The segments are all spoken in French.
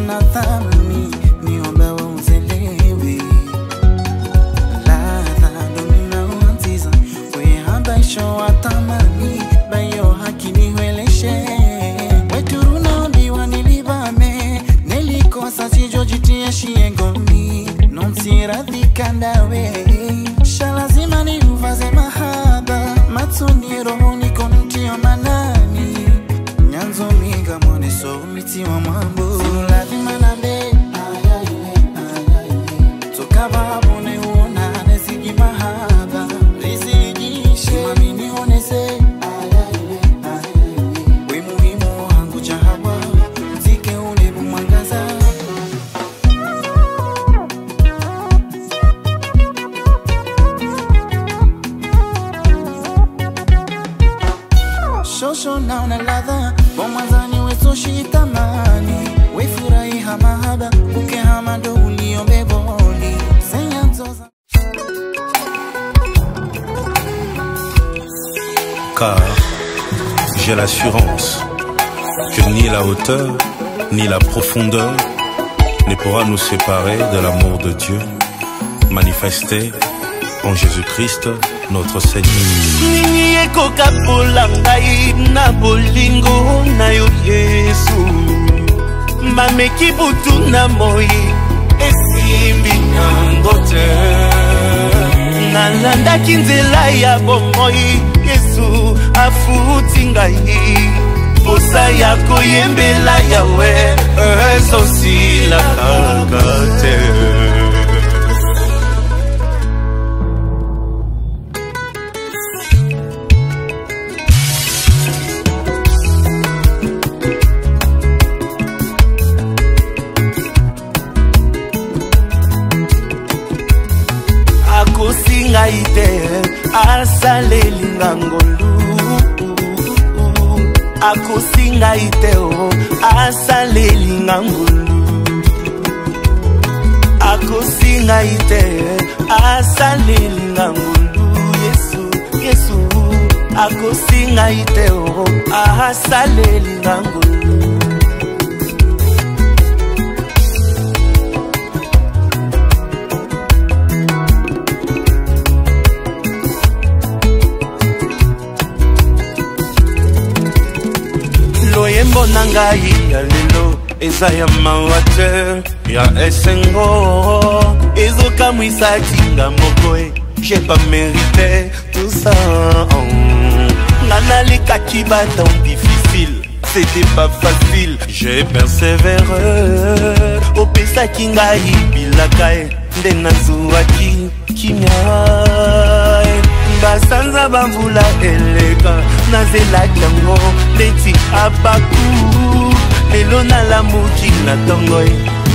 na thamani niomba uzelewe ladha domina uanziza we habasho watamani bayo hakini hueleshe wetu naambiwa nilibame nilikosa sijojitia shiengomi nonsiradhi kandawe shalazima ni uvaze mahaba matsuni rohoni konutio manani nyanzo minga mwone so miti wa mambo Shosho naona ladha bomazani wetu shitamani we furahi hamahaba uke hamado uliombe boli senyanzoza. Car j'ai l'assurance que ni la hauteur ni la profondeur ne pourra nous séparer de l'amour de Dieu manifesté en Jésus-Christ notre Seigneur. Nini ekoka polangai na bolingo na yo Yesu mameki butu na moi esimbi nango te nalandaki nzela ya bomoi Yesu afuti ngai posa ya koyembela yawe ezosila kaka te. Akosingaite asaleli ngangolu akosingaite o asaleli ngangolu akosingaite asaleli ngangolu Yesu Yesu akosingaite o asaleli ngangolu. Loyembo nangai ya lelo eza ya mawate ya esengo ezoka mwisatinga mokoe j'ai pas mérité tout ça nanalika kibata difficile c'était pas facile j'ai persévéré opesa kingai bilakae nde nazuaki kimia basanza bambula eleka nazela tango leti abaku lelo na lamuki na tango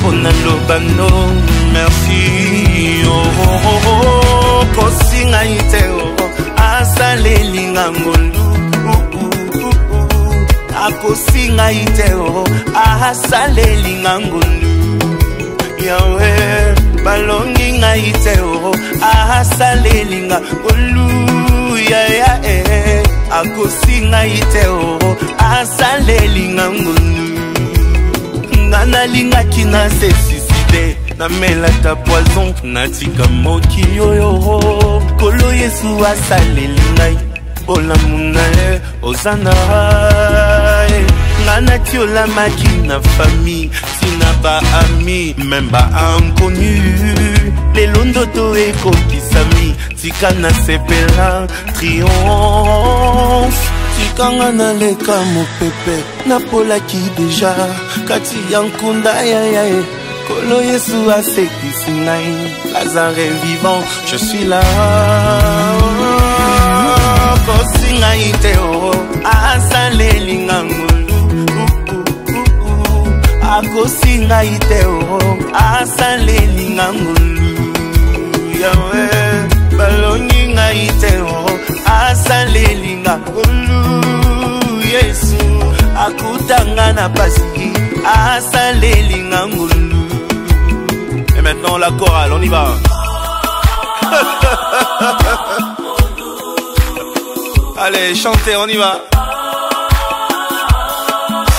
ona lobano merci oh oh oh kosinga iteo asaleli ngangolu akosinga iteo asaleli ngangolu yawe balongi ngaiteo asaleli ngangolu ya ya akosinga iteo asaleli ngangolu nanalinga kina se suicide na melata poison natika mokili yoyo kolo Yesu asaleli ngai olamuna ozana ngana tiola makina famille sina ba ami même ba inconnu lelo ndoto ekokisami tika na sepela triomphe tikanga na leka mopepe napolaki deja kati ya nkunda yayae kolo Yesu asekisi ngai Lazare vivant je suis là kosinga iteo asaleli ngangolu akosinga iteo asaleli ngangolu yawe balongi ngaiteo asaleli ngangolu akutanga na pasi asaleli ngangulu. Et maintenant la chorale, on y va. Allez, chantez, on y va.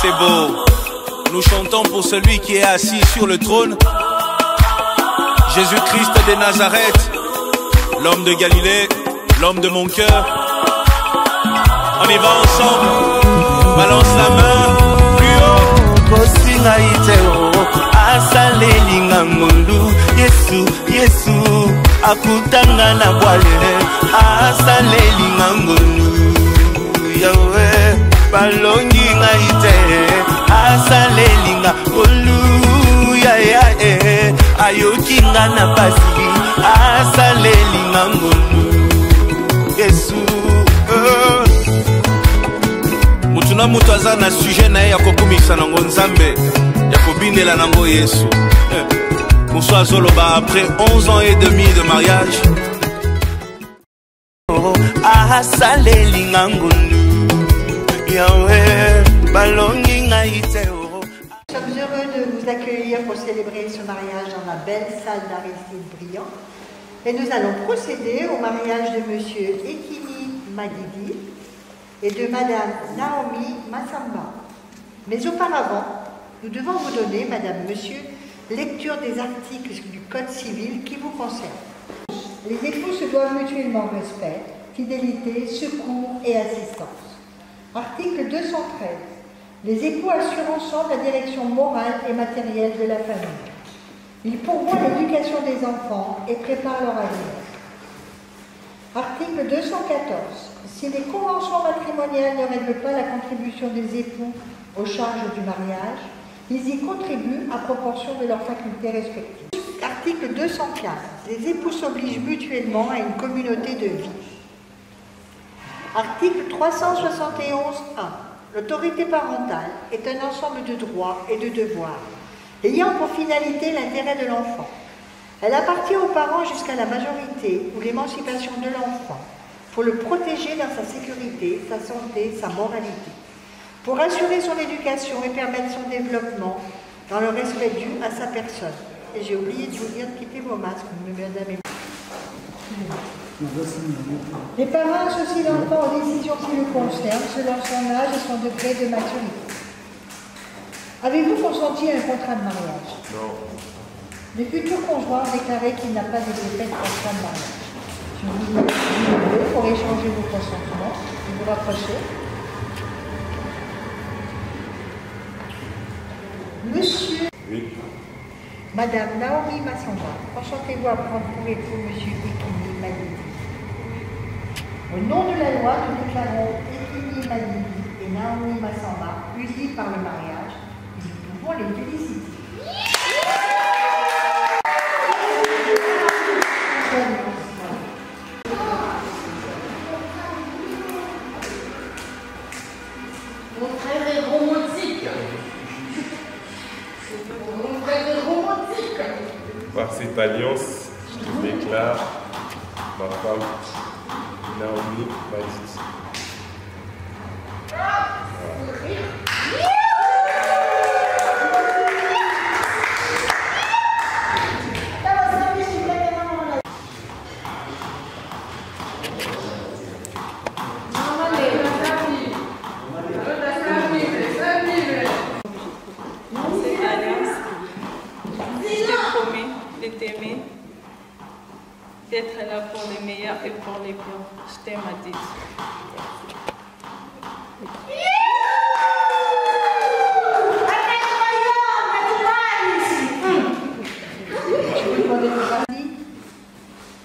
C'est beau. Nous chantons pour celui qui est assis sur le trône. Jésus-Christ de Nazareth, l'homme de Galilée, l'homme de mon cœur. On y va ensemble. Balance la main plus haut. Kosinga iteo asaleli ngangulu. Yesu, Yesu akutanga na bwale asaleli ngangulu. Yahweh balongi ngaite asaleli ngangulu. Ya ya ayoki nga na pasi asaleli ngangulu. Yesu mutu na mutu aza na sujet na ye ya kokumisa nango nzambe ya kobindela nango Yesu. Mosu azoloba après 11 ans et demi de mariage. asaleli ngangulu. Yahweh balongi ngaite. Nous sommes heureux de vous accueillir pour célébrer ce mariage dans la belle salle d'Aristide Briand. Et nous allons procéder au mariage de Monsieur Ekini Magidi et de Madame Naomi Massamba. Mais auparavant, nous devons vous donner, Madame, Monsieur, lecture des articles du Code civil qui vous concernent. Les époux se doivent mutuellement respect, fidélité, secours et assistance. Article 213. Les époux assurent ensemble la direction morale et matérielle de la famille. Ils pourvoient l'éducation des enfants et préparent leur avenir. Article 214. Si les conventions matrimoniales ne règlent pas la contribution des époux aux charges du mariage, ils y contribuent à proportion de leurs facultés respectives. Article 215. Les époux s'obligent mutuellement à une communauté de vie. Article 371.1. L'autorité parentale est un ensemble de droits et de devoirs, ayant pour finalité l'intérêt de l'enfant. Elle appartient aux parents jusqu'à la majorité ou l'émancipation de l'enfant, pour le protéger dans sa sécurité, sa santé, sa moralité, pour assurer son éducation et permettre son développement dans le respect dû à sa personne. Et j'ai oublié de vous dire de quitter vos masques, mesdames et messieurs. Les parents associent l'enfant aux décisions qui le concernent selon son âge et son degré de maturité. Avez-vous consenti à un contrat de mariage? Non. Le futur conjoint a déclaré qu'il n'a pas été fait de contrat de mariage. Je vous le dis pour échanger vos consentements et vous rapprocher. Monsieur, Oui. Madame Naomi Massamba, enchantez-vous à prendre pour époux Monsieur Ekini Magidi. Au nom de la loi, nous déclarons Ekini Magidi et Naomi Massamba unis par le mariage et nous pouvons les féliciter. Mon frère est romantique. Mon frère est romantique. Par cette alliance, je déclare ma femme Naomi Magidi. T'aimer, d'être là pour les meilleurs et pour les pires. Je t'aime, Adit.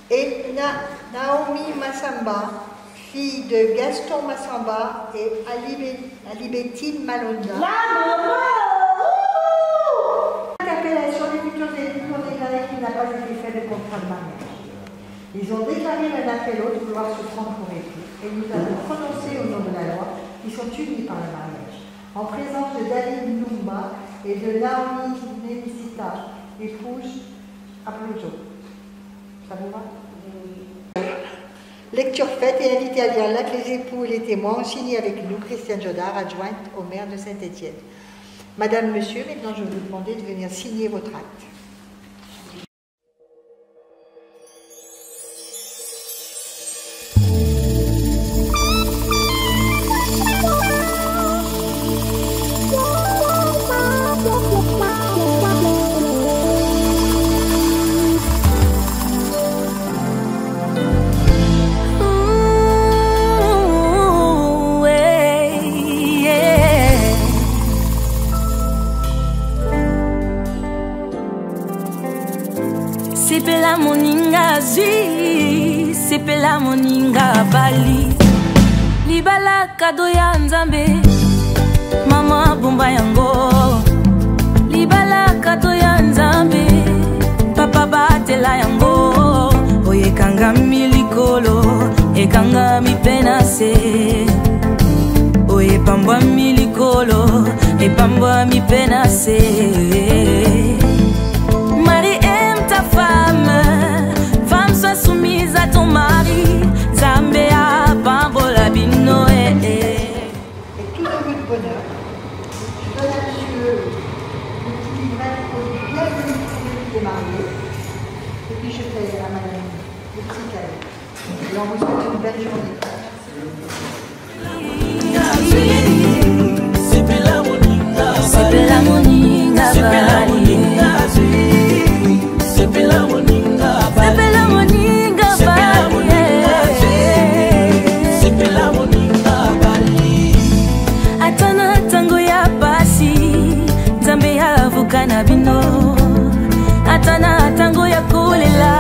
Et Naomi Massamba, fille de Gaston Massamba et Alibetine Malonda. L'appellation des futurs époux ont déclaré qu'il n'a pas été fait de contrat de mariage. Ils ont déclaré l'un après l'autre vouloir se prendre pour époux et nous avons prononcé au nom de la loi qu'ils sont unis par le mariage. En présence de David Numba et de Naomi Nevisita, épouse Apollo. Ça vous va? Lecture faite et invité à lire l'acte, les époux et les témoins ont signé avec nous Christiane Jodard, adjointe au maire de Saint-Étienne. Madame, Monsieur, maintenant je vais vous demander de venir signer votre acte. Sepela moninga zwi, sepela moninga bali. Libala kado ya nzambe, mama bomba yango. Libala kado ya nzambe, papa batela yango. Oye kanga milikolo, ekanga mi penase. Oye pambwa milikolo, epambwa mi penase. Femme, sois soumise à ton mari. Zambéa, Bambola, Bino, Et tout de vœux de bonheur, je donne à monsieur le petit livret pour lui bienvenue qui est marié. Et puis je fais à madame le petit cadeau. Et on vous souhaite une belle journée. Sepela moninga bali. Sepela moninga bali. Atana tango ya pasi, Nzambe ya vukana bino. Atana tango ya kolela,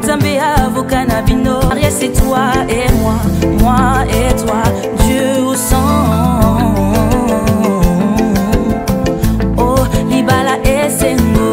Nzambe ya vukana bino. Maria c'est toi et moi, moi et toi, Dieu au sang. Oh, libala et sengo.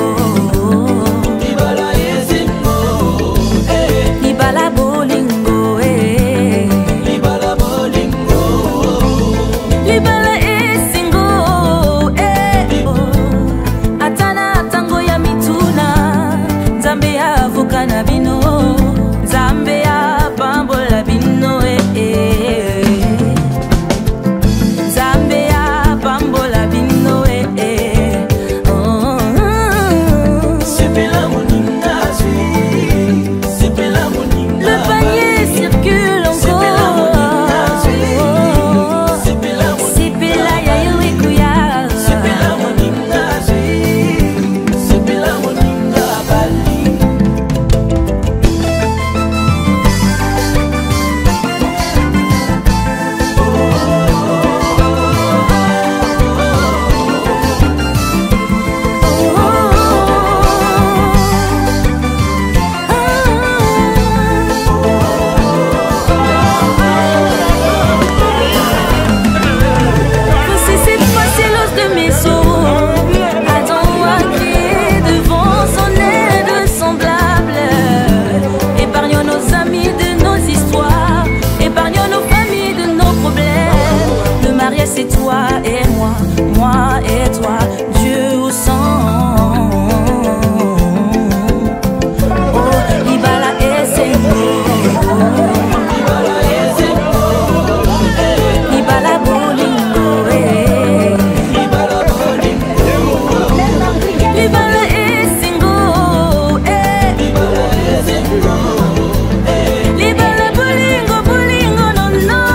C'est toi et moi, moi et toi, Dieu au sang. Oh, libala et sengo, libala bolingo, libala et sengo, libala bolingo, bolingo, non non.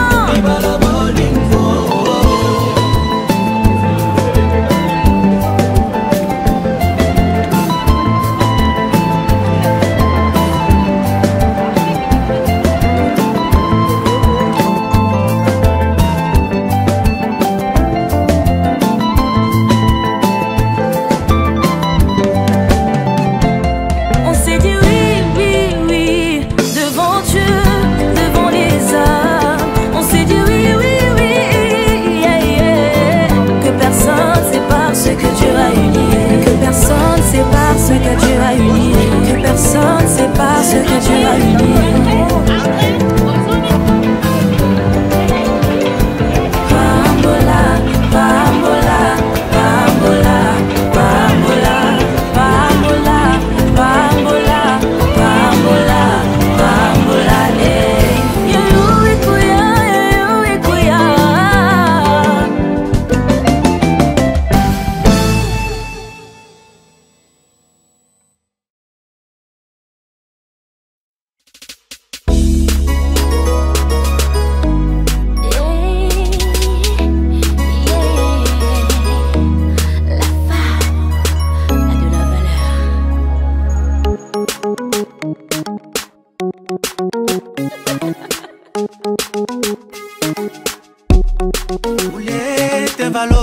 Poulet te valo.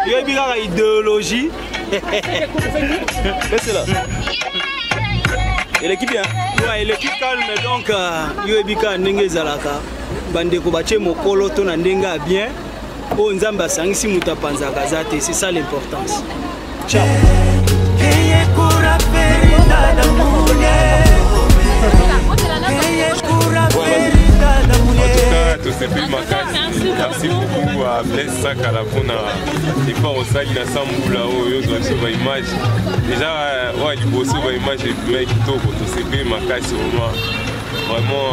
Il y a une idéologie. Laissez là. Et l'équipe bien. Ouais, l'équipe calme donc Yoebika ndenge zalaka. Bande ko bache mokolo to na ndenga bien. O nzamba sangisi muta panzaka zate, c'est ça l'importance. Ciao. Merci beaucoup à Blaise Sakala pour l'effort au Sali na Samboula oyo sur image. Déjà ouais du bosso image et mec to to CP makasi vraiment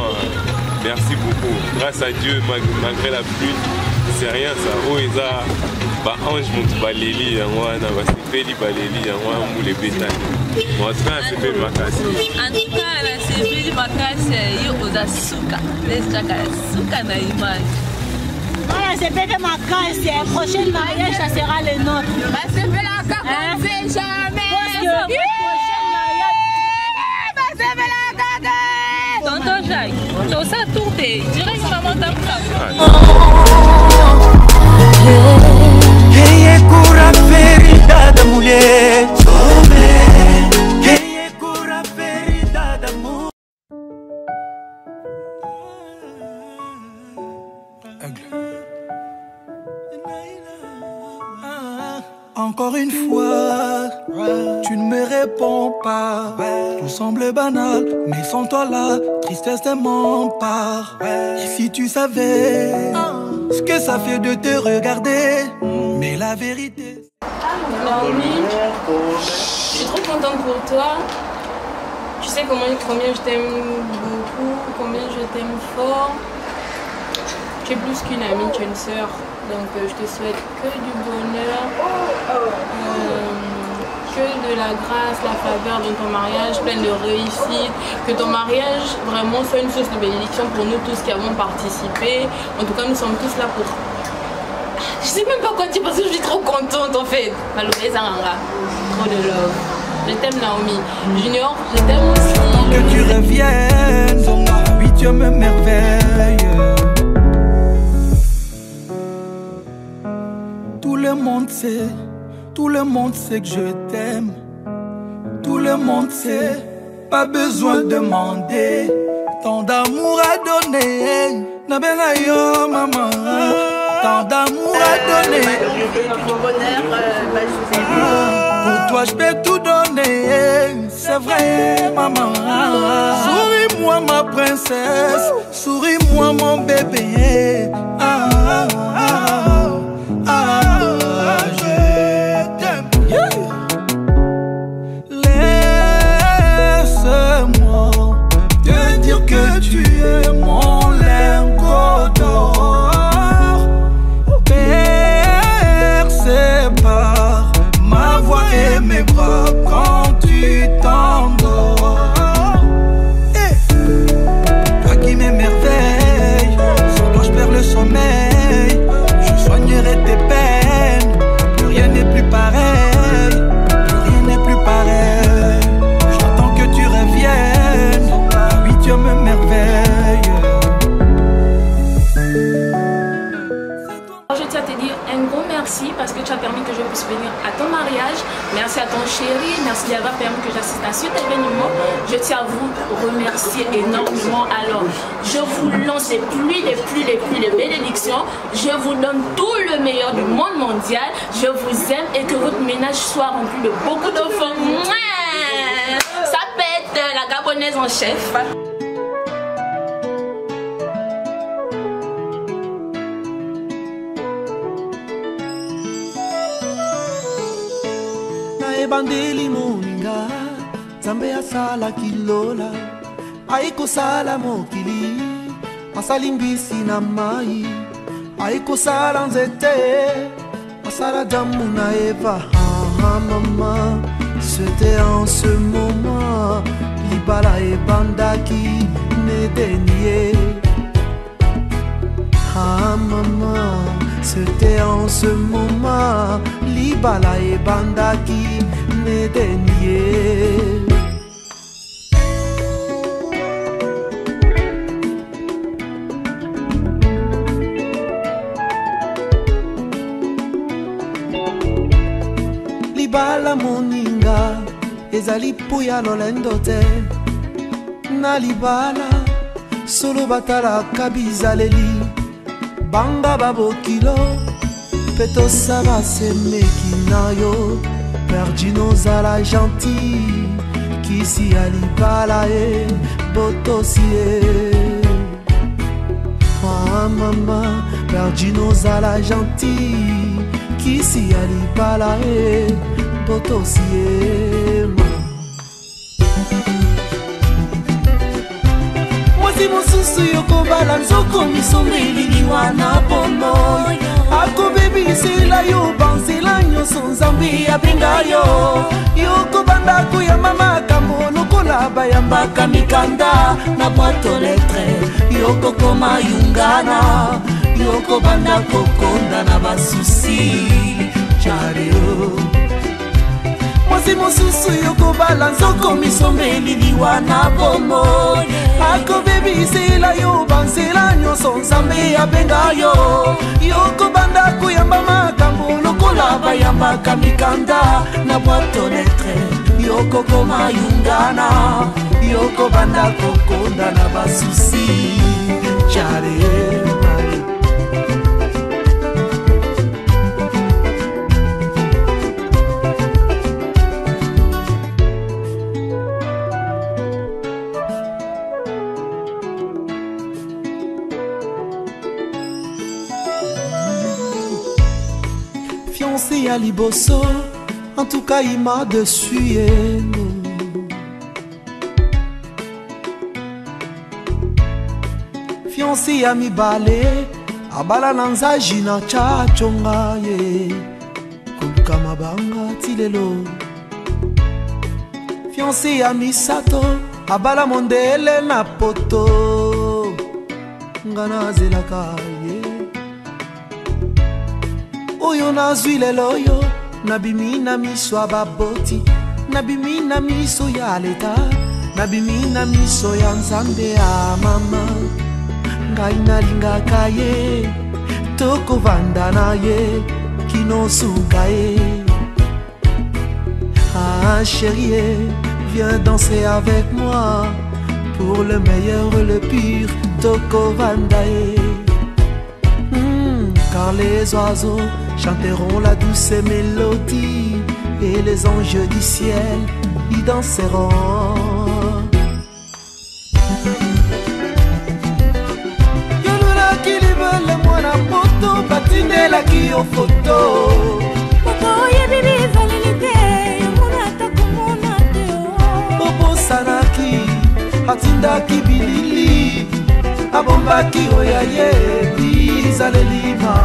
merci beaucoup. Grâce à Dieu malgré la pluie, c'est rien ça. Oh eza ba ange monte baleli yango na ba sepeli baleli yango mule bétail. En tout cas, c'est makasi. En tout cas, la sepeli makasi yo oza suka. Blaise Sakala suka na image. Voilà, c'est bébé makasi. Le prochain mariage, ça sera le nôtre. Bah, c'est bébé la carte, on sait jamais. Bah, c'est bébé la carte. Tonton Jacques, tout ça tourné. Direct maman t'as Quem cura ferida da mulher? Quem cura ferida da mulher? Encore une fois, tu ne me réponds pas. Tout semble banal, mais sans toi là, tristesse m'empare. Et si tu savais ce que ça fait de te regarder, mais la vérité. Naomi, je suis trop contente pour toi. Tu sais combien je t'aime beaucoup, combien je t'aime fort. Tu es plus qu'une amie, tu es une sœur. Donc je te souhaite que du bonheur, que de la grâce, la faveur dans ton mariage, plein de réussite. Que ton mariage vraiment soit une source de bénédiction pour nous tous qui avons participé. En tout cas, nous sommes tous là pour... Je sais même pas quoi dire parce que je suis trop contente en fait. Malgré ça, trop de love. Je t'aime Naomi. Junior, je t'aime aussi. Tant que tu reviennes, en moi, oui tu me merveilles. Tout le monde sait que je t'aime. Tout le monde sait, pas besoin de demander. Tant d'amour à donner, na benga yo maman. Tant d'amour à donner. Pour toi je peux tout donner, c'est vrai maman. Souris-moi ma princesse, souris-moi mon bébé. Que tu es mon lingot d'or, percé par ma voix et mes bras quand tu t'endors. Toi qui m'émerveille, sans toi je perds le sommeil. Je soignerai tes peines, plus rien n'est plus pareil, plus rien n'est plus pareil. J'attends que tu reviennes. Je me merveille. Je tiens à te dire un gros merci parce que tu as permis que je puisse venir à ton mariage. Merci à ton chéri, merci d'avoir permis que j'assiste à cet événement. Je tiens à vous remercier énormément. Alors, je vous lance les pluies, les bénédictions. Je vous donne tout le meilleur du monde mondial. Je vous aime et que votre ménage soit rempli de beaucoup d'enfants. Ça pète, la Gabonaise en chef. Bandeli moninga Zambe asala kilola Aiko sala mokili Asali mbisi na mai Aiko sala nzete Asala damu na Eva maman C'était en ce moment Libala et bandaki Nedenie maman C'était en ce moment Libala et bandaki Nedenie. libala moninga ezali puya lolendo te na libala solo batalaka bizaleli banga babokilo mpe tosala semeki na yo perdino ozala gentil kisi ya libala ye botosi ye mama perdino ozala gentil kisi ya libala ye botosi ye mwasi mosusu yokobala nzoko misomeli wana bomo akobebisela yo banzela nyonso nzambe abenga yo yokobanda koyamba makambo lokola bayambaka mikanda na boito letre yokokoma yungana yokobanda kokonda na basusi jareo mwasi mosusu yokobala nzoko misombeli liwana bomo akobebisela yo banzela nyonso nzambe abenga yo yokobanda koyamba makambo lokola bayambaka mikanda na boito letre yokokoma yungana yokobanda kokonda na basusi jareo fiancé à Liboso, en tout cas il m'a dessus. Fiancé à mi balé, à balananza jina chachonga ye, kuluka mabanga tilelo. Fiancé à mi sato, à bala mondele na poto, ngana zelaka ye. Oyo nazwi lelo yo nabimi na miso ya baboti nabimi na miso ya leta nabimi na miso ya nzambe ya mama ngai nalingaka ye tokovanda na ye kinosuka ye ah chérie viens danser avec moi pour le meilleur le pire tokovanda ye car les oiseaux chanteront la douce mélodie et les anges du ciel y danseront. Yolula kilibele mwana poto batindela kiyo foto. Poto ye bibi valilite yomuna takumuna teo. Bobo sanaki atindaki bilili abombaki oyaye bizalelima.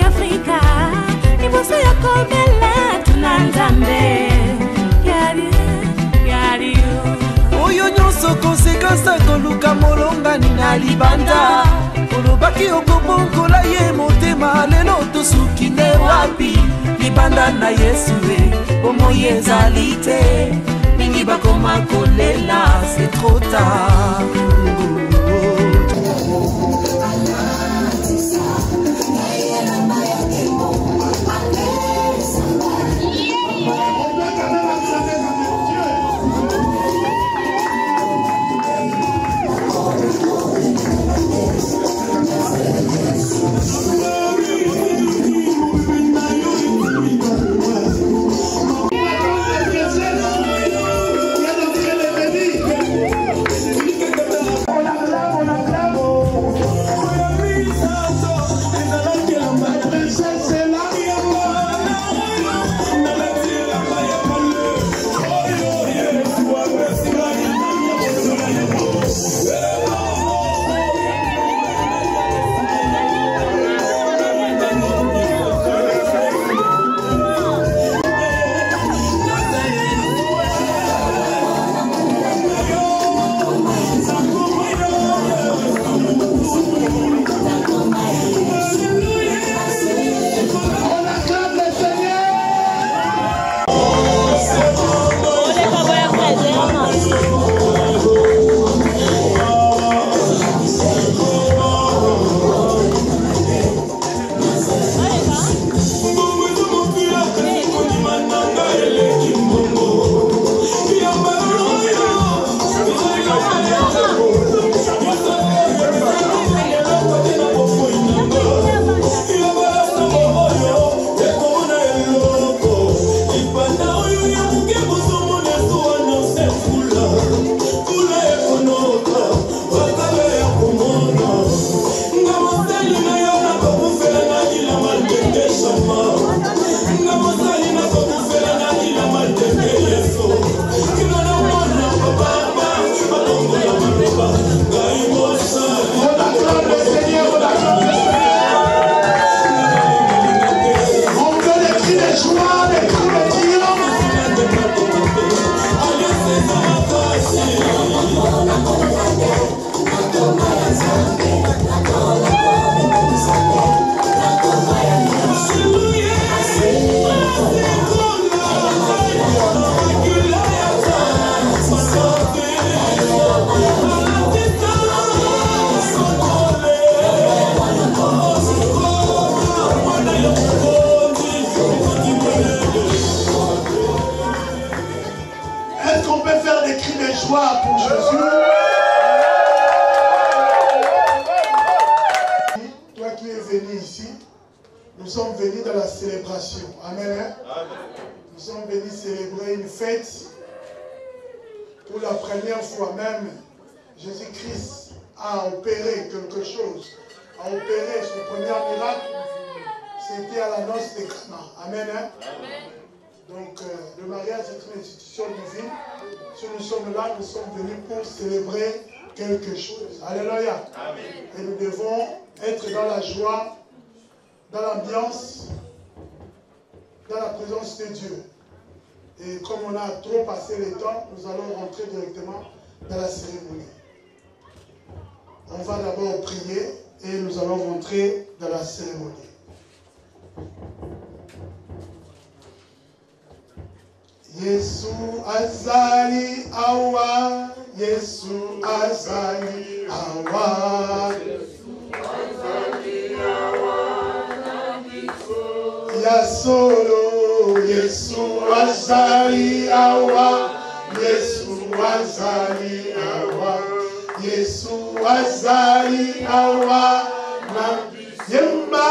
Afrika iboso yakobela tunanzambe yari oyo nyonso konsekansi akoluka molongani na libanda olobaki okobongola ye motema lelo tosuki nde wapi libanda na yesu bomoi ezali te mingi bakoma kolela c'est trop tard. pour Jésus. Toi qui es venu ici, nous sommes venus dans la célébration. Amen. Nous sommes venus célébrer une fête. Pour la première fois même, Jésus-Christ a opéré quelque chose, a opéré son premier miracle. C'était à la noce de Cana. Amen. Donc, le mariage est une institution divine. Si nous sommes là, nous sommes venus pour célébrer quelque chose. Alléluia. Et nous devons être dans la joie, dans l'ambiance, dans la présence de Dieu. Et comme on a trop passé le temps, nous allons rentrer directement dans la cérémonie. On va d'abord prier et nous allons rentrer dans la cérémonie. Yesu azali awa, Yesu azali awa, ya solo, Yesu azali awa, Yesu azali awa, Yesu azali awa, na yemba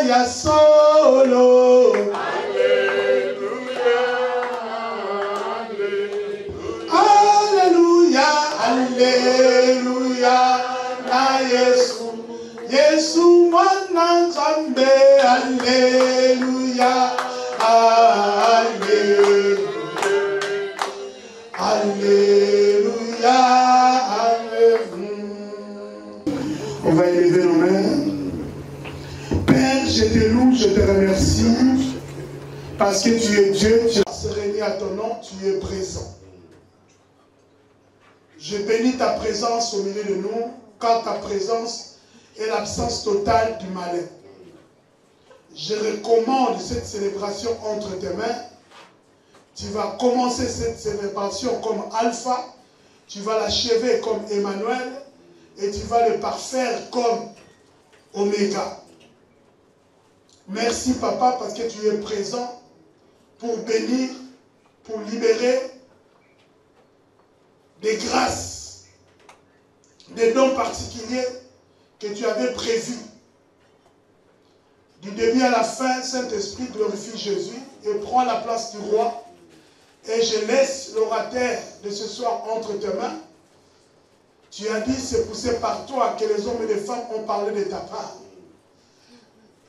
ya solo. Alléluia, na Yesu, Yesu mwana Nzambe, Alléluia, Alléluia, Alléluia, Alléluia. On va élever nos mains. Père, je te loue, je te remercie, parce que tu es Dieu, tu as régné à ton nom, tu es présent. Je bénis ta présence au milieu de nous, car ta présence est l'absence totale du malin. Je recommande cette célébration entre tes mains. Tu vas commencer cette célébration comme Alpha, tu vas l'achever comme Emmanuel, et tu vas le parfaire comme Oméga. Merci Papa, parce que tu es présent pour bénir, pour libérer, des grâces, des dons particuliers que tu avais prévus. Du début à la fin, Saint-Esprit glorifie Jésus et prend la place du roi. Et je laisse l'orateur de ce soir entre tes mains. Tu as dit, c'est poussé par toi que les hommes et les femmes ont parlé de ta part.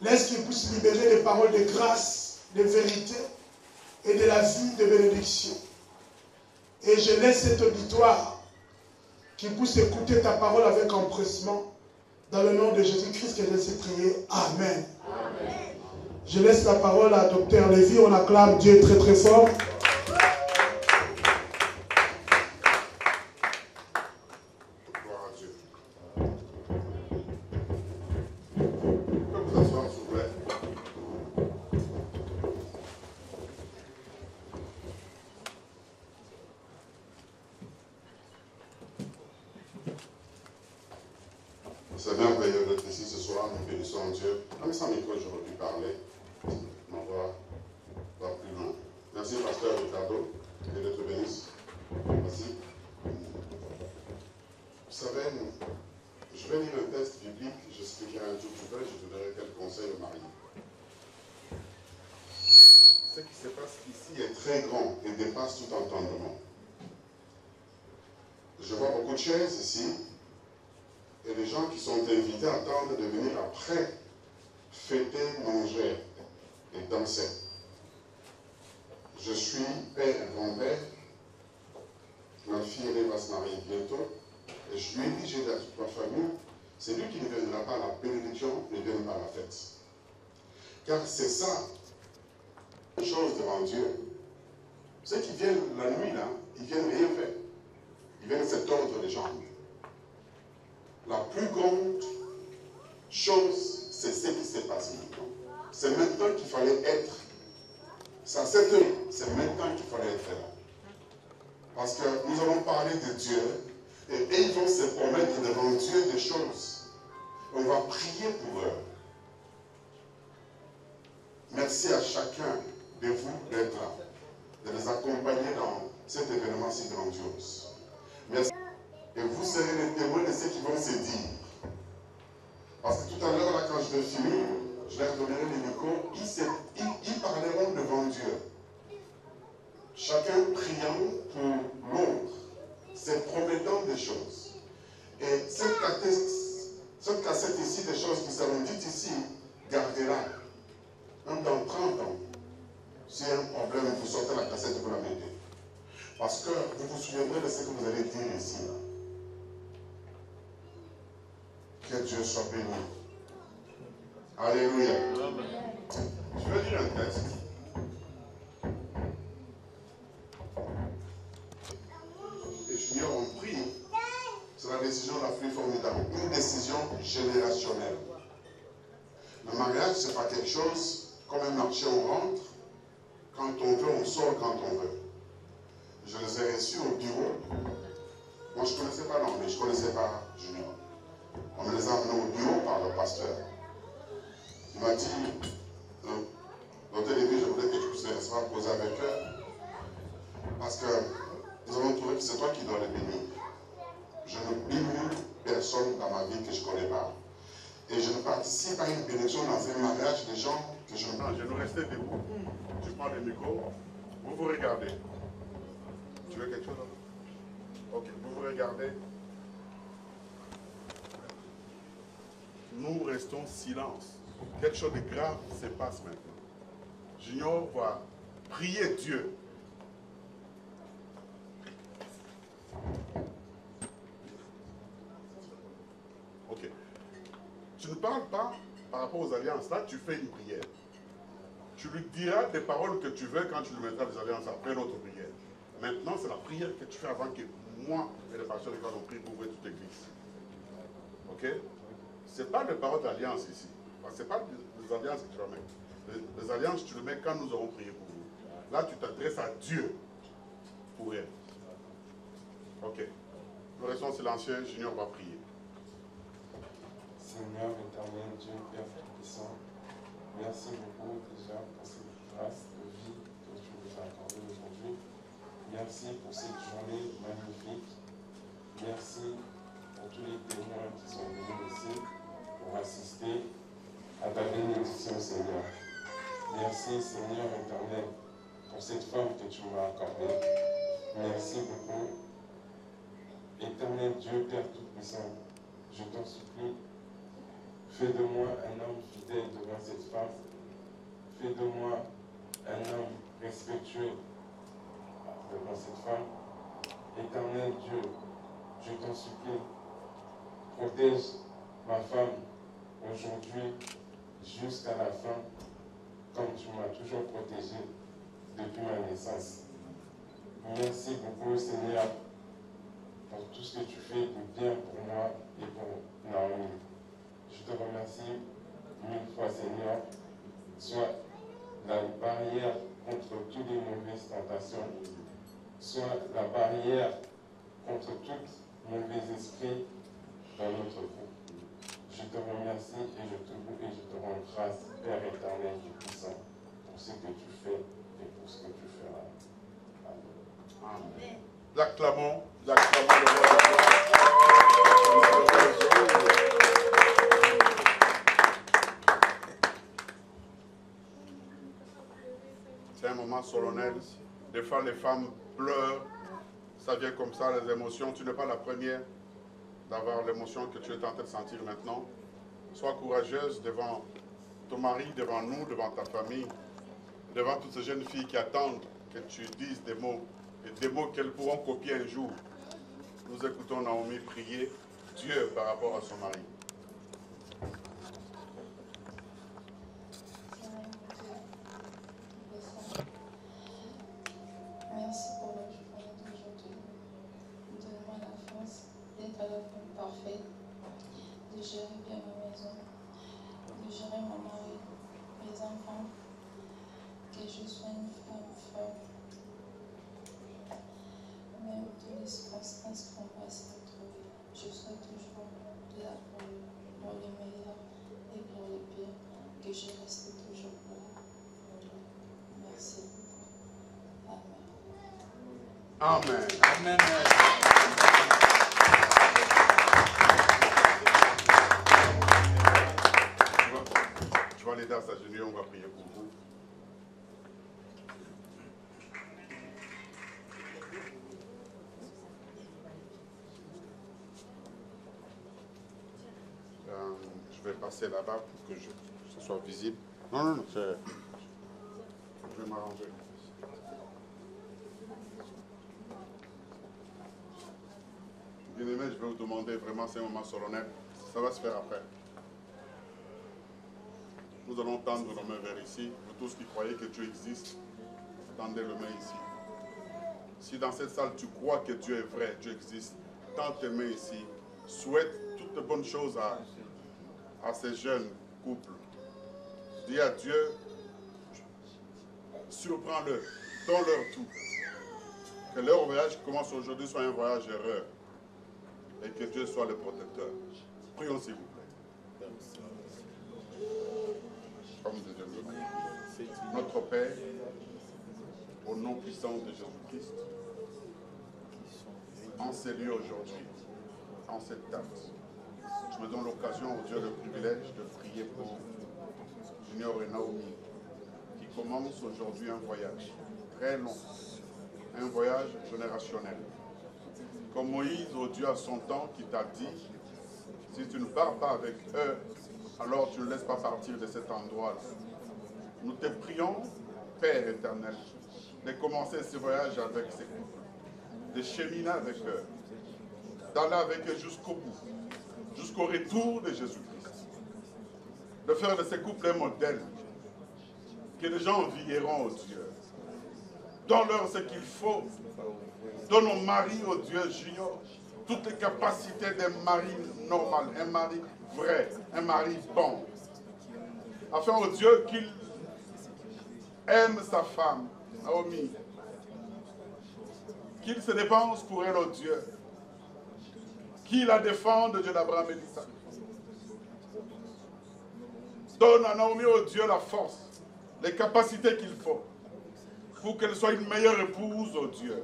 Laisse qu'ils puissent libérer des paroles de grâce, de vérité et de la vie de bénédiction. Et je laisse cet auditoire qui puisse écouter ta parole avec empressement. Dans le nom de Jésus-Christ que je sais prier. Amen. Amen. Je laisse la parole à Dr Lévy. On acclame Dieu très très fort. Gloire à Dieu. Vous asseoir, s'il vous plaît. C'est bien d'être ici ce soir, nous bénissons Dieu. Même sans micro, j'aurais pu parler. On va plus loin. Merci, pasteur Ricardo. Que Dieu te bénisse. Merci. Vous savez, je vais lire un texte biblique, j'expliquerai un tout petit peu, je te donnerai quelques conseils au mari. Ce qui se passe ici est très grand et dépasse tout entendement. Je vois beaucoup de chaises ici. Et les gens qui sont invités attendent de venir après fêter, manger et danser. Je suis père et grand-père. Ma fille elle va se marier bientôt. Et je lui ai dit, j'ai toute ma famille, c'est lui qui ne viendra pas à la bénédiction, ne viendra pas à la fête. Car c'est ça, une chose devant Dieu. Ceux qui viennent la nuit là, ils viennent rien faire. Ils viennent se tordre les jambes. La plus grande chose, c'est ce qui se passe maintenant. C'est maintenant qu'il fallait être. Ça c'est maintenant qu'il fallait être là. Parce que nous allons parler de Dieu et ils vont se promettre devant Dieu des choses. On va prier pour eux. Merci à chacun de vous d'être là, de les accompagner dans cet événement si grandiose. Merci. Et vous serez les témoins de ce qui vont se dire. Parce que tout à l'heure, là, quand je vais finir, je leur donnerai les micros. Ils parleront devant Dieu. Chacun priant pour l'autre. C'est promettant des choses. Et cette cassette ici, des choses qui seront dites ici, gardez-la. Même dans 30 ans, s'il y a un problème, vous sortez la cassette et vous la mettez. Parce que vous vous souviendrez de ce que vous allez dire ici. Là. Que Dieu soit béni. Alléluia. Je vais lire un texte. Et Junior, on prie. C'est la décision la plus formidable. Une décision générationnelle. Le mariage, ce n'est pas quelque chose comme un marché, on rentre. Quand on veut, on sort quand on veut. Je les ai reçus au bureau. Moi, je ne connaissais pas l'homme, mais je ne connaissais pas Junior. On me les a amenés au bureau par le pasteur. Il m'a dit, dans le début, je voulais que tu puisses les recevoir, poser avec eux. Parce que nous avons trouvé que c'est toi qui dois les bénir. Je ne bénis personne dans ma vie que je ne connais pas. Et je ne participe à une bénédiction dans un mariage des gens que je ne connais pas. Je vais rester debout. Tu prends le micro. Vous vous regardez. Tu veux quelque chose? Ok, vous vous regardez. Nous restons silence. Quelque chose de grave se passe maintenant. Junior va prier Dieu. Ok. Tu ne parles pas par rapport aux alliances. Là, tu fais une prière. Tu lui diras des paroles que tu veux quand tu lui mettras des alliances après notre prière. Maintenant, c'est la prière que tu fais avant que moi et le pasteur de quand on prie pour ouvrir toute l'église. Ok? Ce n'est pas des paroles d'alliance ici. Ce n'est pas des alliances que tu vas mettre. Les alliances, tu les mets quand nous aurons prié pour vous. Là, tu t'adresses à Dieu pour elle. Ok. Nous restons silencieux. Junior va prier. Seigneur éternel, Dieu Père Tout-Puissant, merci beaucoup déjà pour cette grâce de vie que tu nous as accordée aujourd'hui. Merci pour cette journée magnifique. Merci pour tous les témoins qui sont venus ici pour assister à ta bénédiction, Seigneur. Merci, Seigneur éternel, pour cette femme que tu m'as accordée. Merci beaucoup. Éternel Dieu, Père Tout-Puissant, je t'en supplie, fais de moi un homme fidèle devant cette femme. Fais de moi un homme respectueux devant cette femme. Éternel Dieu, je t'en supplie, protège ma femme aujourd'hui jusqu'à la fin, comme tu m'as toujours protégé depuis ma naissance. Merci beaucoup, Seigneur, pour tout ce que tu fais de bien pour moi et pour Naomi. Je te remercie mille fois, Seigneur. Soit la barrière contre toutes les mauvaises tentations, soit la barrière contre tout mauvais esprit dans notre couple. Je te remercie et je te loue et je te rends grâce, Père éternel et puissant, pour ce que tu fais et pour ce que tu feras. Amen. Amen. L'acclamons le roi. C'est un moment solennel. Des fois, les femmes pleurent. Ça vient comme ça, les émotions. Tu n'es pas la première d'avoir l'émotion que tu es en train de sentir maintenant. Sois courageuse devant ton mari, devant nous, devant ta famille, devant toutes ces jeunes filles qui attendent que tu dises des mots, et des mots qu'elles pourront copier un jour. Nous écoutons Naomi prier Dieu par rapport à son mari. Merci pour la journée d'aujourd'hui. Donne-moi la force d'être à la femme parfaite, de gérer bien ma maison, de gérer mon mari, mes enfants, que je sois une femme forte. Même toutes les circonstances qu'on va se retrouver, je sois toujours là pour eux, pour les meilleurs et pour les pires, que je reste toujours là pour eux. Merci beaucoup. Amen. Amen. Amen. Je vais passer là-bas pour que ce soit visible. Non, non, non, je vais m'arranger. Bien-aimé, je vais vous demander vraiment, c'est un moment solennel. Ça va se faire après. Nous allons tendre nos mains vers ici. Vous tous qui croyez que Dieu existe, tendez les mains ici. Si dans cette salle tu crois que Dieu est vrai, Dieu existe, tends tes mains ici. Souhaite toutes les bonnes choses à ces jeunes couples. Dis à Dieu, surprends-le, donne-leur tout. Que leur voyage qui commence aujourd'hui soit un voyage heureux. Et que Dieu soit le protecteur. Prions s'il vous plaît. Comme de Dieu. Notre Père, au nom puissant de Jésus-Christ, en ces lieux aujourd'hui, en cette date, je me donne l'occasion, au Dieu, le privilège de prier pour Junior et Naomi, qui commence aujourd'hui un voyage très long, un voyage générationnel. Comme Moïse, au Dieu à son temps, qui t'a dit, si tu ne pars pas avec eux, alors tu ne laisses pas partir de cet endroit-là. Nous te prions, Père éternel, de commencer ce voyage avec ces couples, de cheminer avec eux, d'aller avec eux jusqu'au bout, jusqu'au retour de Jésus-Christ, de faire de ces couples un modèle, que les gens envieront au Dieu. Donne-leur ce qu'il faut. Donne au mari, au Dieu Junior, toutes les capacités d'un mari normal, un mari vrai, un mari bon. Afin au Dieu qu'il aime sa femme, Naomi, qu'il se dépense pour elle, au Dieu, qu'il la défende, Dieu d'Abraham et d'Isaac. Donne à Naomi, au Dieu, la force, les capacités qu'il faut pour qu'elle soit une meilleure épouse, au Dieu.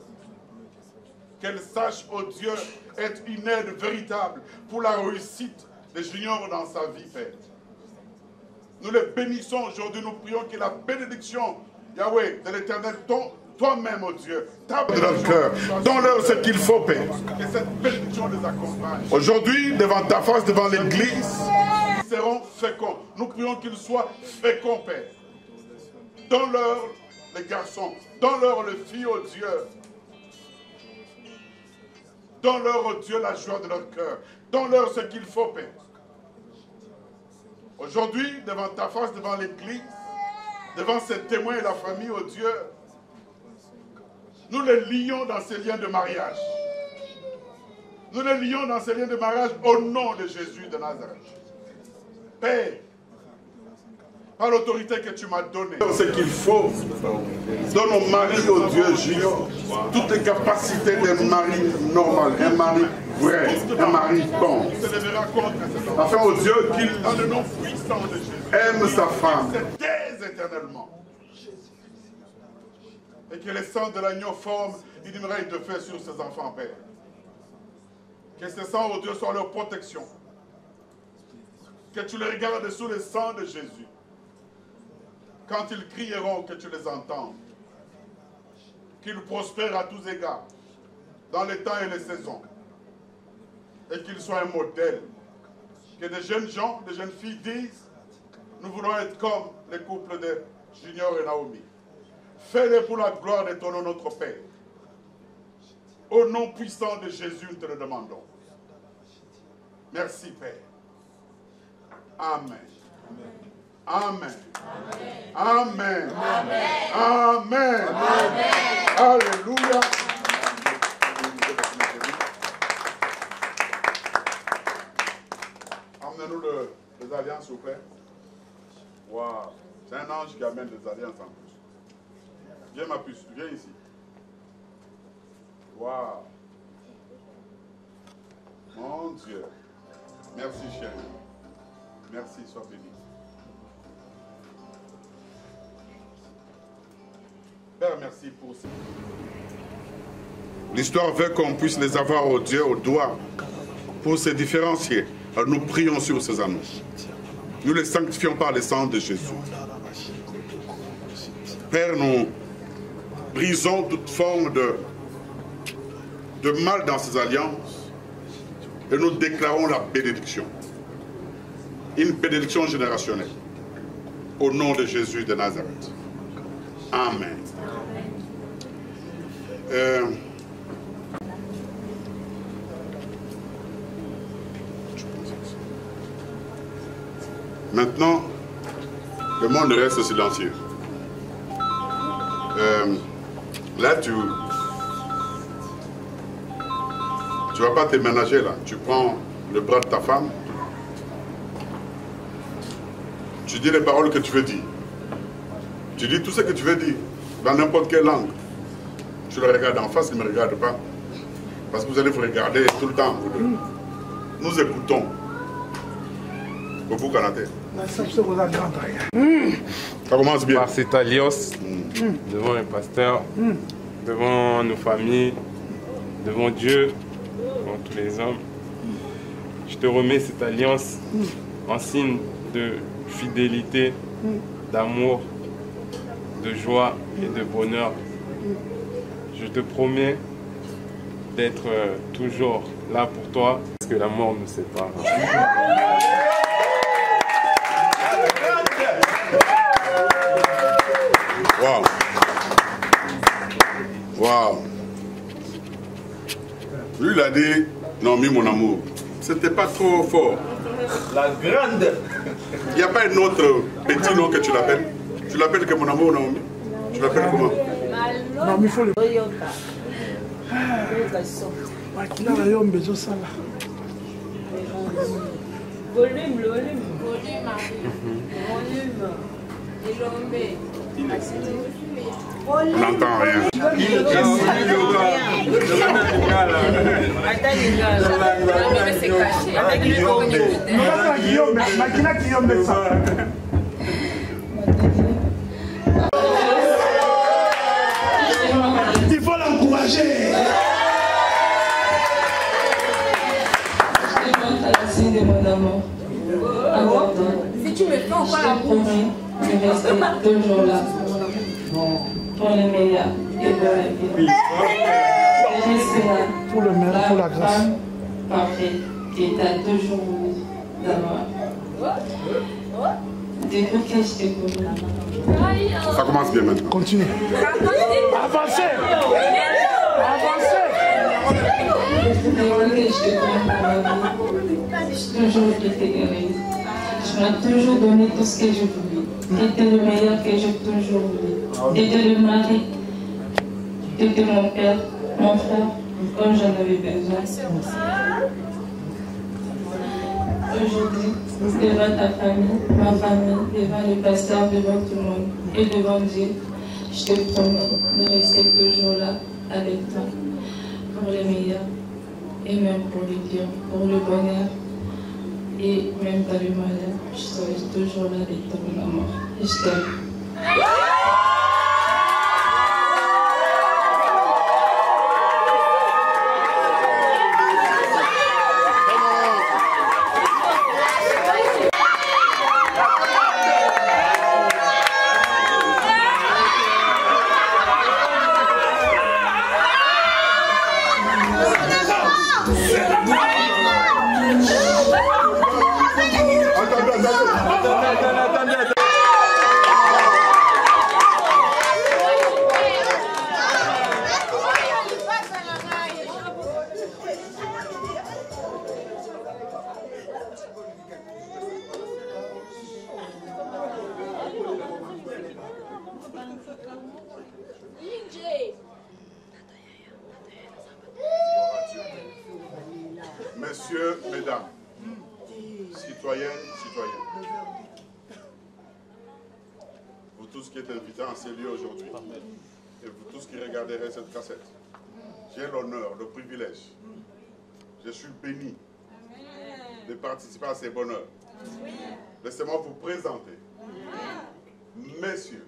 Qu'elle sache, oh Dieu, être une aide véritable pour la réussite de Junior dans sa vie, Père. Nous les bénissons aujourd'hui, nous prions que la bénédiction, Yahweh, de l'Éternel, toi-même, oh Dieu, tape de leur cœur, donne-leur ce qu'il faut, Père. Que cette bénédiction les accompagne. Aujourd'hui, devant ta face, devant l'Église, ils seront féconds. Nous prions qu'ils soient féconds, Père. Donne-leur les garçons, donne-leur les filles, oh Dieu. Donne-leur, oh Dieu, la joie de leur cœur. Donne-leur ce qu'il faut, Père. Aujourd'hui, devant ta face, devant l'Église, devant ces témoins et la famille, oh Dieu, nous les lions dans ces liens de mariage. Nous les lions dans ces liens de mariage au nom de Jésus de Nazareth. Père, par l'autorité que tu m'as donnée, ce qu'il faut, donne au mari, au Dieu Junior, toutes les capacités d'un mari normal, un mari vrai, un mari bon. Afin au Dieu qu'il, dans le nom puissant de Jésus, aime sa femme dès éternellement. Et que les sangs de l'agneau forment une muraille de feu sur ses enfants, Père. Que ce sang, au Dieu, soit leur protection. Que tu les regardes sous le sang de Jésus. Quand ils crieront, que tu les entends. Qu'ils prospèrent à tous égards, dans les temps et les saisons. Et qu'ils soient un modèle. Que des jeunes gens, des jeunes filles disent, nous voulons être comme les couples de Junior et Naomi. Fais-le pour la gloire de ton nom, notre Père. Au nom puissant de Jésus, nous te le demandons. Merci, Père. Amen. Amen. Amen. Amen. Alléluia. Emmenez-nous les alliances, s'il vous plaît. Waouh. C'est un ange qui amène les alliances en plus. Viens, ma puce. Viens ici. Waouh. Mon Dieu. Merci, chérie. Merci, sois béni. Père, merci pour ça. L'histoire veut qu'on puisse les avoir au Dieu, au doigt, pour se différencier. Alors nous prions sur ces anneaux. Nous les sanctifions par le sang de Jésus. Père, nous brisons toute forme de mal dans ces alliances et nous déclarons la bénédiction. une bénédiction générationnelle. Au nom de Jésus de Nazareth. Amen. Maintenant, le monde reste silencieux. Là, tu vas pas te ménager là. Tu prends le bras de ta femme. Tu dis les paroles que tu veux dire. Tu dis tout ce que tu veux dire, dans n'importe quelle langue. Tu le regardes en face, il ne me regarde pas. Parce que vous allez vous regarder tout le temps. Nous écoutons. Bobo Kanate. Ça commence bien. Par cette alliance, devant les pasteurs, devant nos familles, devant Dieu, devant tous les hommes, je te remets cette alliance en signe de fidélité, d'amour, de joie et de bonheur. Je te promets d'être toujours là pour toi, parce que la mort nous sépare. Waouh! Waouh! Lui, il a dit, Naomi, mon amour, c'était pas trop fort. La grande! Il n'y a pas un autre petit nom que tu l'appelles? Tu l'appelles que mon amour, Naomi? Tu l'appelles comment? Non, mais il faut le... Volume. On n'entend rien. Il faut l'encourager. De mon amour. Si tu me fais encore la promets de rester toujours là pour le meilleur et pour la vie. Je reste là pour le meilleur, pour la grâce. Femme parfaite qui t'a toujours voulu d'avoir. Depuis que je t'ai connu. Ça commence bien maintenant. Continue. Avancez. Depuis que je t'ai connu pour la vie. Toujours été guérie. Je m'ai toujours donné tout ce que je voulais. T'étais le meilleur que j'ai toujours voulu. T'étais le mari. T'étais mon père, mon frère, quand j'en avais besoin. Aujourd'hui, devant ta famille, ma famille, devant le pasteur, devant tout le monde et devant Dieu, je te promets de rester toujours là avec toi pour le meilleur et même pour le bien, pour le bonheur. Et même dans le malheur, je serai toujours là avec toi, mon amour. Et je t'aime. Messieurs, mesdames, citoyennes, citoyens, vous tous qui êtes invités en ces lieux aujourd'hui, et vous tous qui regarderez cette cassette, j'ai l'honneur, le privilège, je suis béni de participer à ces bonheurs. Laissez-moi vous présenter, messieurs,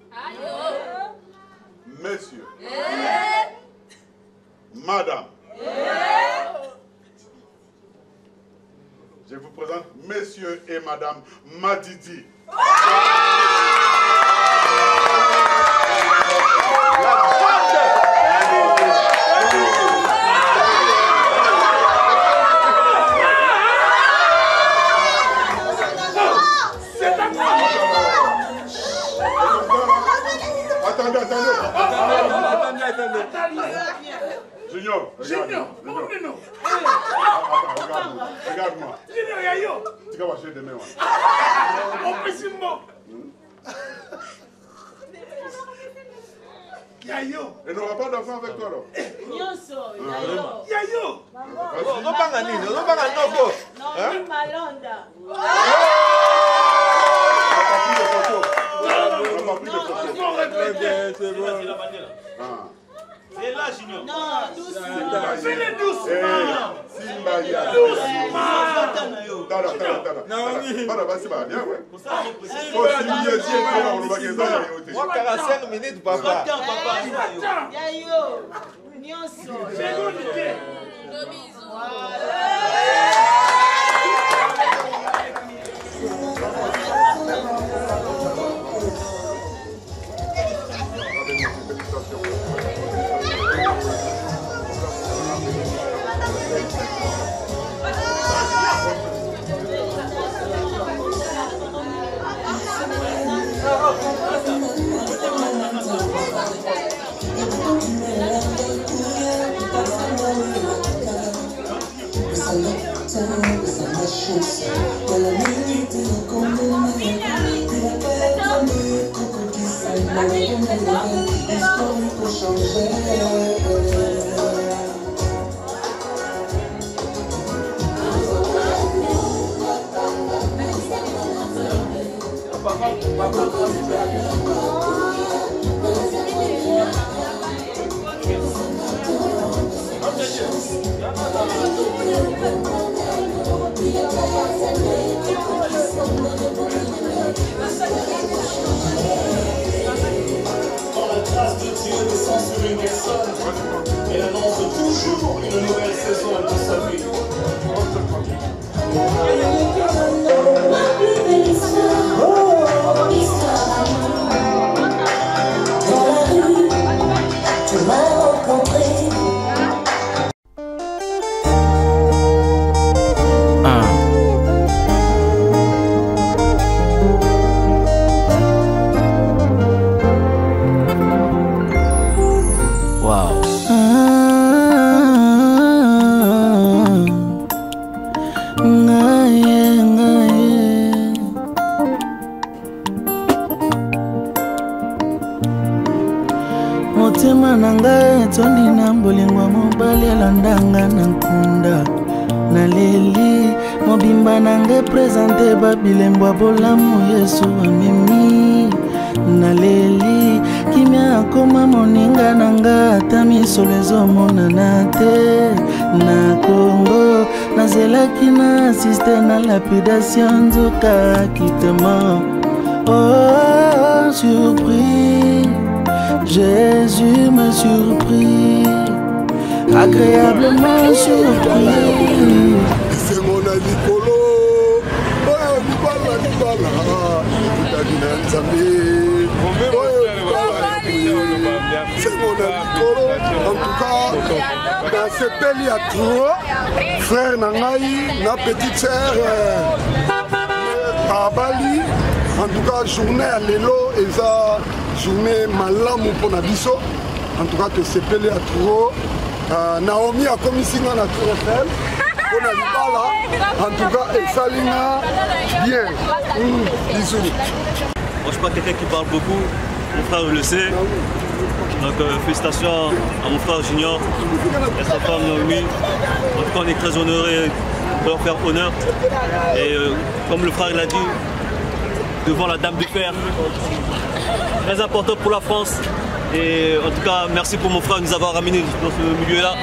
madame, je vous présente messieurs et madame Madidi. Regarde-moi. Tu vas marcher demain. On peut s'y moquer. Yayo. Et n'aura pas d'enfant avec toi, alors? Nyonso, Yayo. Yayo. Non, pas Nino, non, pas Noko. Non, ni Malonda. C'est bon. C'est là, Junior. Non, doucement. Fais-le doucement. Simba, minutes, papa. Yayo, Nyonso. Elle annonce toujours une nouvelle saison de sa vie. motema na ngai etondi na mbolingwa mobali alandanga na nkunda naleli mobimba na ngai prezante babilembo ya bolamu yesu amemi naleli kimia akoma moninga na ngai ata misolo ezomonana te na Kongo nazelaki na asiste na lapidation nzoka kitema. Oh surpris, Jésus m'a surpris, agréablement surpris. C'est mon ami Polo, oh Nibala Nibala, Nibala Nzambe, c'est mon ami Polo. En tout cas, dans ce pays à trois, frère Nangaï, ma petite sœur à Bali. En tout cas, journée à l'élo, et ça, journée malamu pour Nabiso. En tout cas, que c'est pelé à trop. Naomi a commis signe à la Tour Eiffel. On a vu pas là. En tout cas, et Salina, bien. Bisous. Moi, je suis pas quelqu'un qui parle beaucoup. Mon frère le sait. Donc, félicitations à mon frère Junior et sa femme Naomi. En tout cas, on est très honorés de leur faire honneur. Et comme le frère l'a dit, devant la Dame de Fer. Très important pour la France. Et en tout cas, merci pour mon frère de nous avoir ramenés dans ce milieu-là,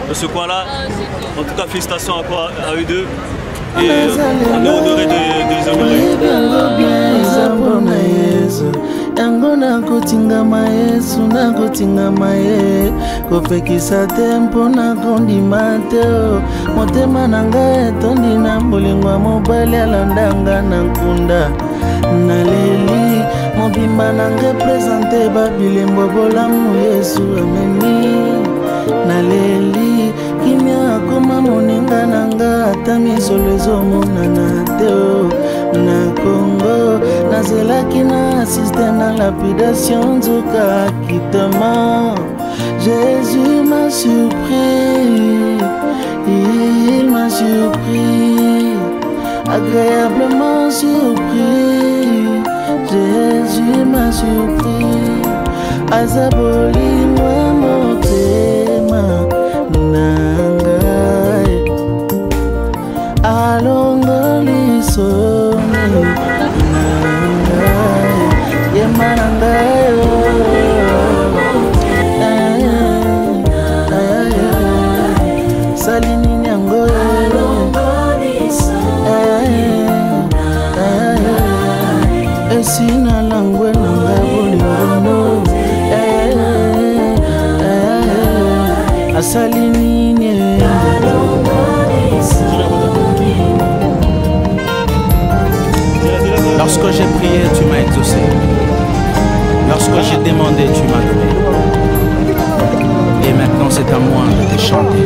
dans ce coin-là. En tout cas, félicitations à eux deux. Et on est honorés de les honorer. Yango nakotingama Yesu nakotingama ye kopekisa te mpona kondima te motema na ngai etondi na mbolingwa mobali alandanga na nkunda naleli mobimba na ngai prezante babilembo bolamu Yesu amemi naleli kimia akoma moninga na ngai ata misolo ezomonana te na Kongo nazelaki na asiste na lapidation nzoka kitema. Jésus m'a surpris, il m'a surpris. agréablement surpris. Jésus m'a surpris. Azaboli moi motema nangai. Alongoli soni nangai. Yemanangai. Salini nyango esina langwe nanga bolingono asalini Lorsque j'ai prié, tu m'as exaucé. Lorsque j'ai demandé, tu m'as donné. Et maintenant c'est à moi de te chanter.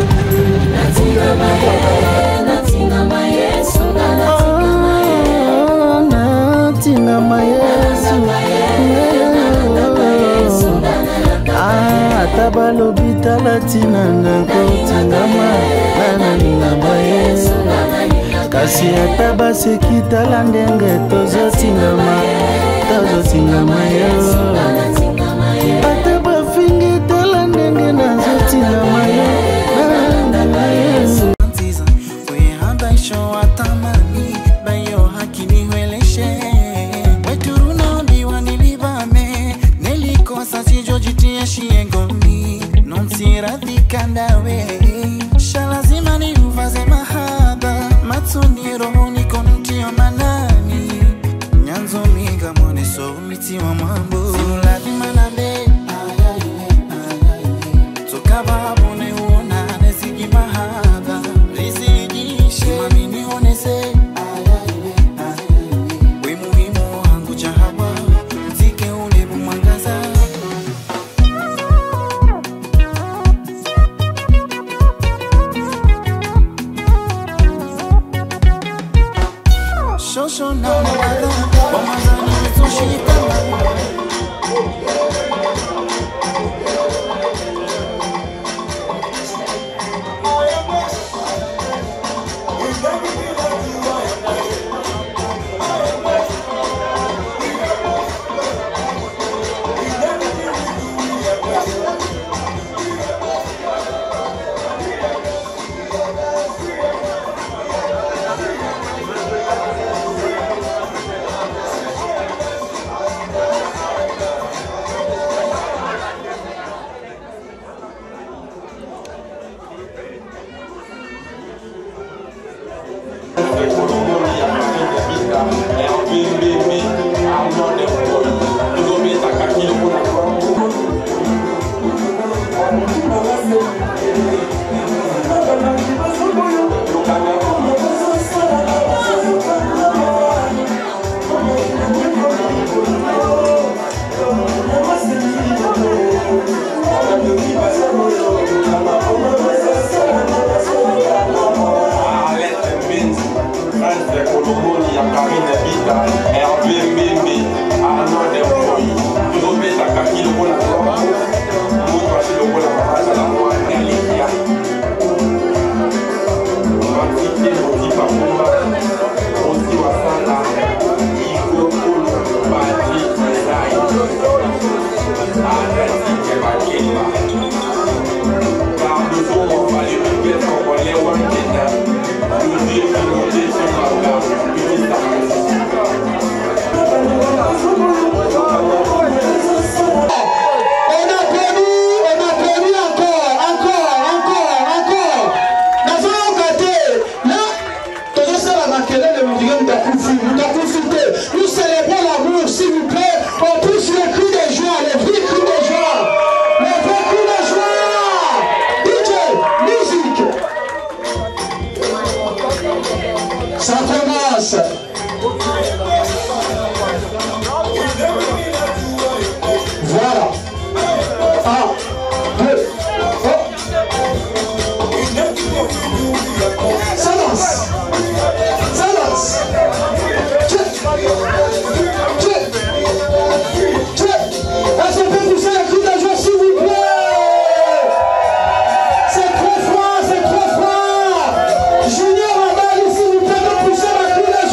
Tabalobi talatina nakotingama nananingama yesu kasi atabaseki tala ndenge tozotingama yesu ata bafingi tala ndenge nazotingama yesu Kandawe shalazima ni uvaze mahaba matsuni rohoni konutio manani nyanzo miga mwone so miti wa mambo lazima na be tukaba bone uona nezigi mahaba rizijishe mamini honese we muhimu hangu jahawa mzike ule bumwangaza. Shosho na mawada Wamazani wetushika Nous célébrons l'amour, s'il vous plaît. On pousse les cris de joie, les vrais cris de joie. Les vrais cris de joie. DJ, musique. Ça commence. Voilà. 1, 2, ça lance. Ça lance. Est-ce qu'on peut pousser un cri de joie, s'il vous plaît? C'est trop froid, c'est trop froid. Junior Abali, s'il vous plaît, de pousser un cri de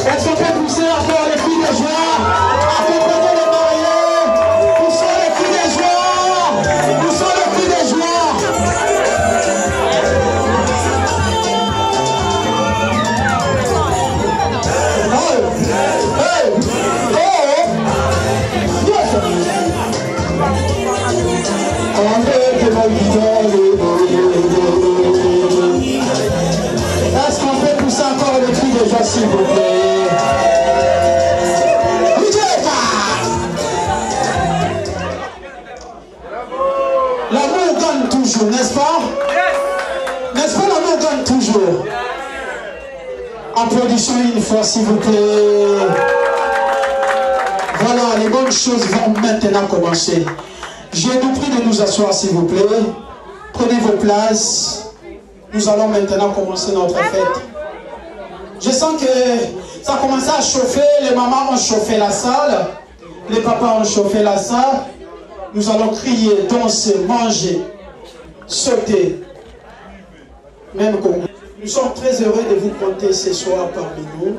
Est-ce qu'on peut pousser encore les cris de joie? Accompagner les mariés. Poussons les cris de joie. Poussons les cris de joie. Est-ce qu'on peut pousser encore les cris de joie, s'il vous plaît? toujours, n'est-ce pas? N'est-ce pas, l'amour gagne toujours? Applaudissons une fois, s'il vous plaît. Voilà, les bonnes choses vont maintenant commencer. Je vous prie de nous asseoir, s'il vous plaît. Prenez vos places. Nous allons maintenant commencer notre fête. Je sens que ça a commencé à chauffer. Les mamans ont chauffé la salle. Les papas ont chauffé la salle. Nous allons crier, danser, manger, sauter. Même comme nous sommes très heureux de vous compter ce soir parmi nous.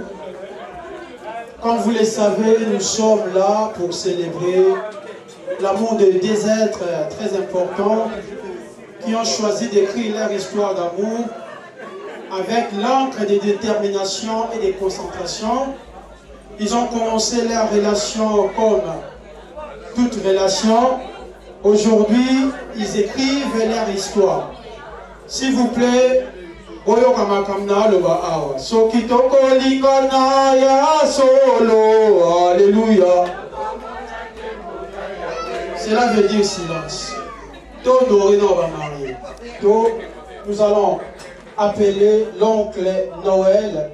Comme vous le savez, nous sommes là pour célébrer l'amour de deux êtres très importants qui ont choisi d'écrire leur histoire d'amour avec l'encre de détermination et de concentration. Ils ont commencé leur relation comme toute relation. Aujourd'hui, ils écrivent leur histoire. S'il vous plaît, alléluia. Cela veut dire silence. Nous allons appeler l'oncle Noël,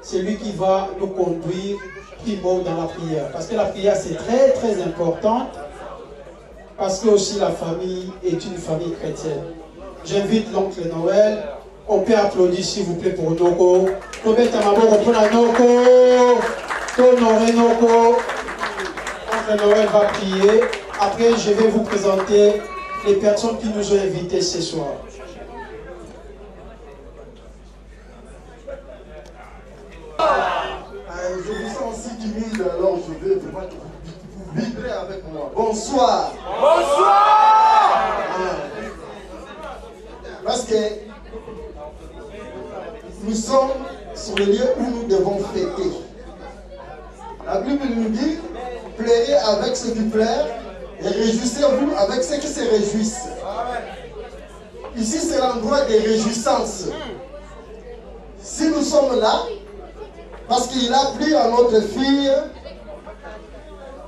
c'est lui qui va nous conduire primo dans la prière. Parce que la prière c'est très très importante. Parce que aussi la famille est une famille chrétienne. J'invite l'oncle Noël. On peut applaudir s'il vous plaît pour Noko. Oncle Noël va prier. Après, je vais vous présenter les personnes qui nous ont invités ce soir. Je vous sens si timide, alors je vais vraiment que vous vibrez avec moi. Bonsoir. Bonsoir. Parce que nous sommes sur le lieu où nous devons fêter. La Bible nous dit, plairez avec ceux qui plairent et réjouissez-vous avec ceux qui se réjouissent. Ici, c'est l'endroit des réjouissances. Si nous sommes là, parce qu'il a plu à notre fille,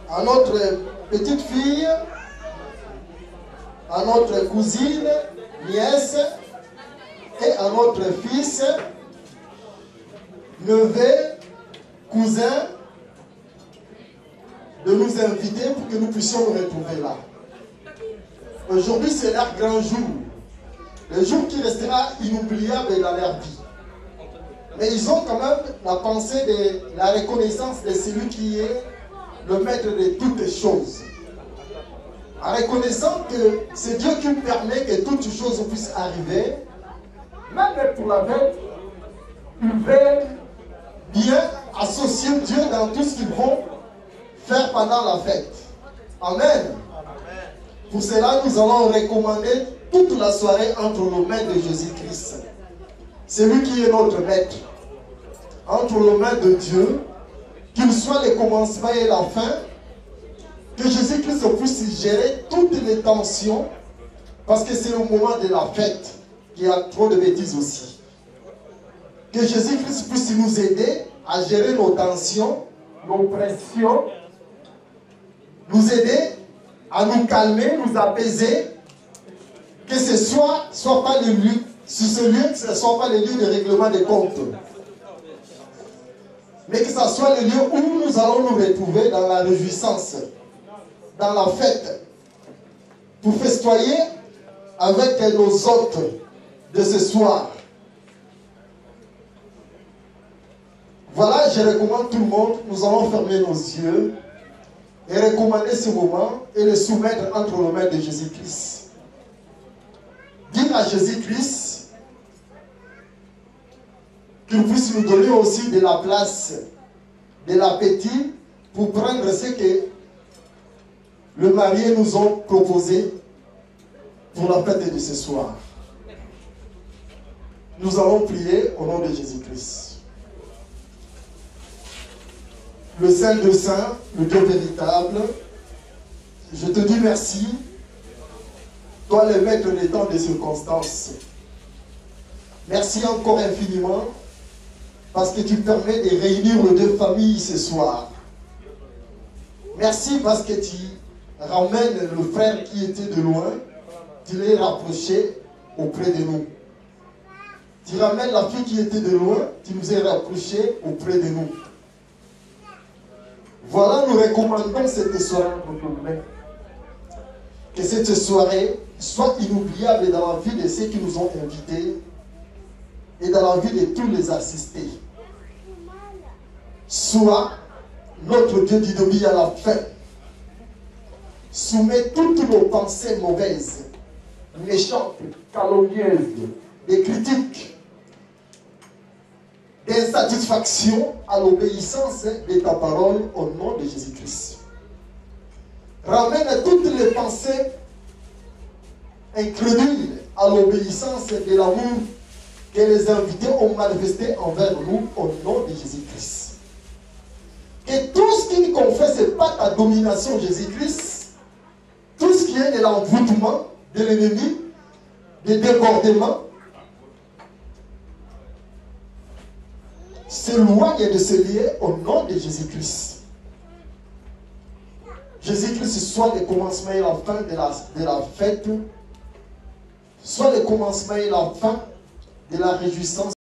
à notre petite fille, à notre cousine, nièce, et à notre fils, neveu, cousin, de nous inviter pour que nous puissions nous retrouver là. Aujourd'hui, c'est leur grand jour. Le jour qui restera inoubliable dans leur vie. Mais ils ont quand même la pensée de la reconnaissance de celui qui est le maître de toutes choses. En reconnaissant que c'est Dieu qui permet que toutes choses puissent arriver, même pour la fête, ils veulent bien associer Dieu dans tout ce qu'ils vont faire pendant la fête. Amen. Pour cela, nous allons recommander toute la soirée entre les mains de Jésus-Christ. C'est lui qui est notre maître. Entre les mains de Dieu, qu'il soit le commencement et la fin, que Jésus-Christ puisse gérer toutes les tensions, parce que c'est le moment de la fête, qu'il y a trop de bêtises aussi. Que Jésus-Christ puisse nous aider à gérer nos tensions, nos pressions, nous aider à nous calmer, nous apaiser, que ce soit pas le lieu, sur ce lieu, que ce ne soit pas le lieu de règlement des comptes, mais que ce soit le lieu où nous allons nous retrouver dans la réjouissance, dans la fête, pour festoyer avec nos hôtes de ce soir. Voilà, je recommande tout le monde, nous allons fermer nos yeux et recommander ce moment et le soumettre entre les mains de Jésus-Christ. Dire à Jésus-Christ qu'il puisse nous donner aussi de la place, de l'appétit pour prendre ce que le marié nous a proposé pour la fête de ce soir. Nous allons prier au nom de Jésus-Christ. Le Saint de Saints, le Dieu véritable, je te dis merci, toi le maître des temps des circonstances. Merci encore infiniment, parce que tu permets de réunir les deux familles ce soir. Merci parce que tu ramènes le frère qui était de loin, tu l'as rapproché auprès de nous. Tu ramènes la fille qui était de loin, tu nous es rapproché auprès de nous. Voilà, nous recommandons cette soirée entre nos mains. Que cette soirée soit inoubliable dans la vie de ceux qui nous ont invités et dans la vie de tous les assistés. Soit notre Dieu d'Idobi à la fin soumet toutes nos pensées mauvaises, méchantes, calomnieuses, des critiques, d'insatisfaction à l'obéissance de ta parole au nom de Jésus-Christ. Ramène toutes les pensées incrédules à l'obéissance de l'amour que les invités ont manifesté envers nous au nom de Jésus-Christ. Que tout ce qui ne confesse pas ta domination, Jésus-Christ, tout ce qui est de l'envoûtement de l'ennemi, des débordements, s'éloigne de ce lieu au nom de Jésus-Christ. Jésus-Christ soit le commencement et la fin de la fête, soit le commencement et la fin de la réjouissance.